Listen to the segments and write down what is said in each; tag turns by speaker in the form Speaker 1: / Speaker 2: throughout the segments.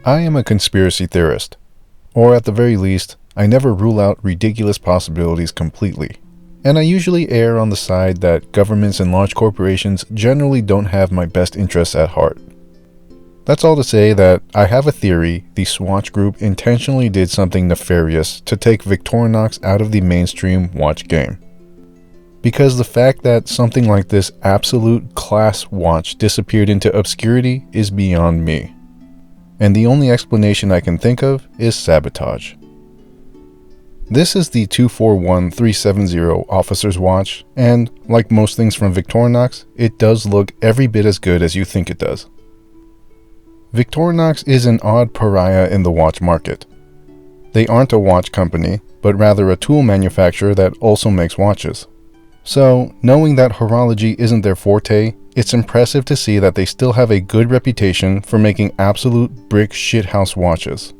Speaker 1: I am a conspiracy theorist, or at the very least, I never rule out ridiculous possibilities completely. And I usually err on the side that governments and large corporations generally don't have my best interests at heart. That's all to say that I have a theory the Swatch Group intentionally did something nefarious to take Victorinox out of the mainstream watch game. Because the fact that something like this absolute class watch disappeared into obscurity is beyond me. And the only explanation I can think of is sabotage. This is the 241370 Officer's Watch, and like most things from Victorinox, it does look every bit as good as you think it does. Victorinox is an odd pariah in the watch market. They aren't a watch company, but rather a tool manufacturer that also makes watches. So, knowing that horology isn't their forte, it's impressive to see that they still have a good reputation for making absolute brick shithouse watches.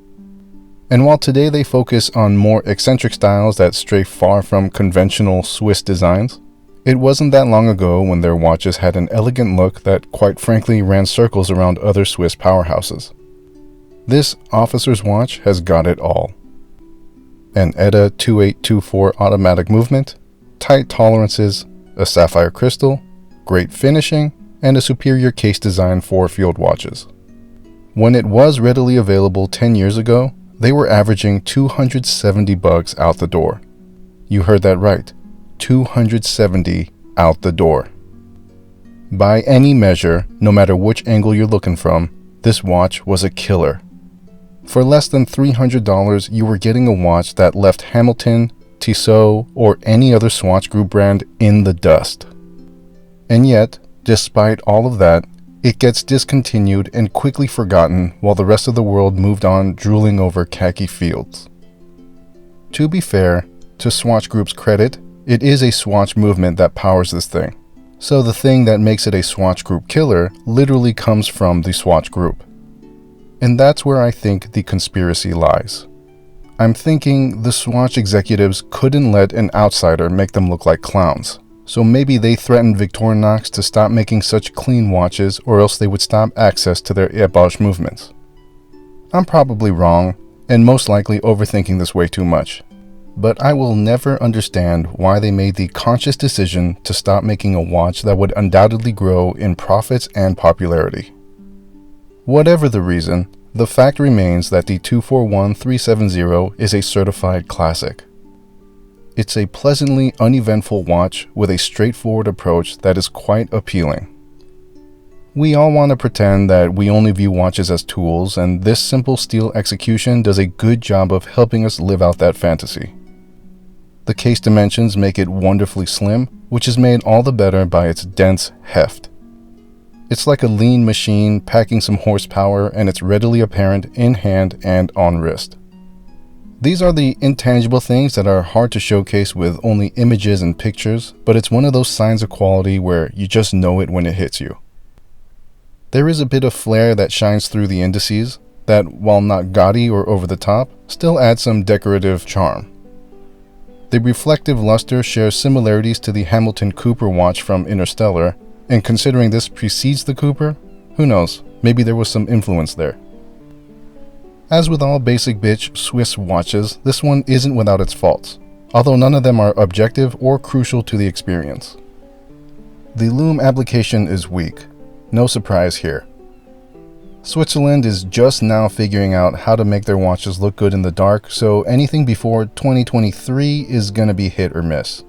Speaker 1: And while today they focus on more eccentric styles that stray far from conventional Swiss designs, it wasn't that long ago when their watches had an elegant look that quite frankly ran circles around other Swiss powerhouses. This officer's watch has got it all. An ETA 2824 automatic movement, tight tolerances, a sapphire crystal, great finishing, and a superior case design for field watches. When it was readily available 10 years ago, they were averaging $270 out the door. You heard that right, $270 out the door. By any measure, no matter which angle you're looking from, this watch was a killer. For less than $300, you were getting a watch that left Hamilton, Tissot, or any other Swatch Group brand in the dust. And yet, despite all of that, it gets discontinued and quickly forgotten while the rest of the world moved on drooling over khaki fields. To be fair, to Swatch Group's credit, it is a Swatch movement that powers this thing. So the thing that makes it a Swatch Group killer literally comes from the Swatch Group. And that's where I think the conspiracy lies. I'm thinking the Swatch executives couldn't let an outsider make them look like clowns. So maybe they threatened Victorinox to stop making such clean watches or else they would stop access to their ébauche movements. I'm probably wrong, and most likely overthinking this way too much. But I will never understand why they made the conscious decision to stop making a watch that would undoubtedly grow in profits and popularity. Whatever the reason, the fact remains that the 241370 is a certified classic. It's a pleasantly uneventful watch with a straightforward approach that is quite appealing. We all want to pretend that we only view watches as tools, and this simple steel execution does a good job of helping us live out that fantasy. The case dimensions make it wonderfully slim, which is made all the better by its dense heft. It's like a lean machine packing some horsepower, and it's readily apparent in hand and on wrist. These are the intangible things that are hard to showcase with only images and pictures, but it's one of those signs of quality where you just know it when it hits you. There is a bit of flair that shines through the indices that, while not gaudy or over the top, still adds some decorative charm. The reflective luster shares similarities to the Hamilton Cooper watch from Interstellar, and considering this precedes the Cooper, who knows, maybe there was some influence there. As with all basic bitch Swiss watches, this one isn't without its faults, although none of them are objective or crucial to the experience. The lume application is weak, no surprise here. Switzerland is just now figuring out how to make their watches look good in the dark, so anything before 2023 is gonna be hit or miss.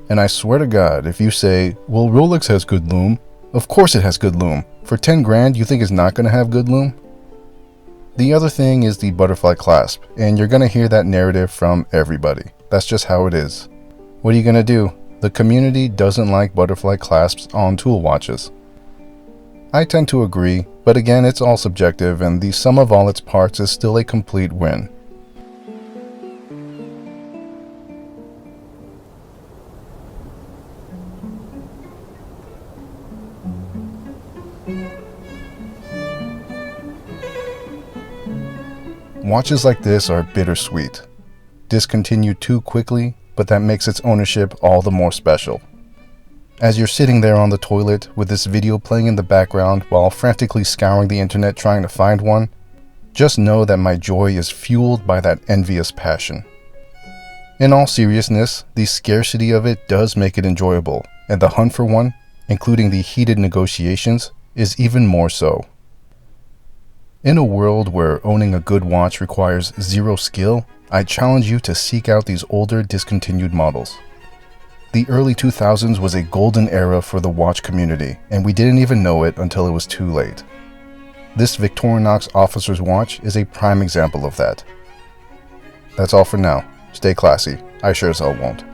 Speaker 1: And I swear to God, if you say, well, Rolex has good lume, of course it has good lume. For 10 grand, you think it's not gonna have good lume? The other thing is the butterfly clasp, and you're gonna hear that narrative from everybody. That's just how it is. What are you gonna do? The community doesn't like butterfly clasps on tool watches. I tend to agree, but again, it's all subjective, and the sum of all its parts is still a complete win. Watches like this are bittersweet. Discontinued too quickly, but that makes its ownership all the more special. As you're sitting there on the toilet with this video playing in the background while frantically scouring the internet trying to find one, Just know that my joy is fueled by that envious passion. In all seriousness, the scarcity of it does make it enjoyable, and the hunt for one, including the heated negotiations, is even more so. In a world where owning a good watch requires zero skill, I challenge you to seek out these older discontinued models. The early 2000s was a golden era for the watch community, and we didn't even know it until it was too late. This Victorinox officer's watch is a prime example of that. That's all for now. Stay classy. I sure as hell won't.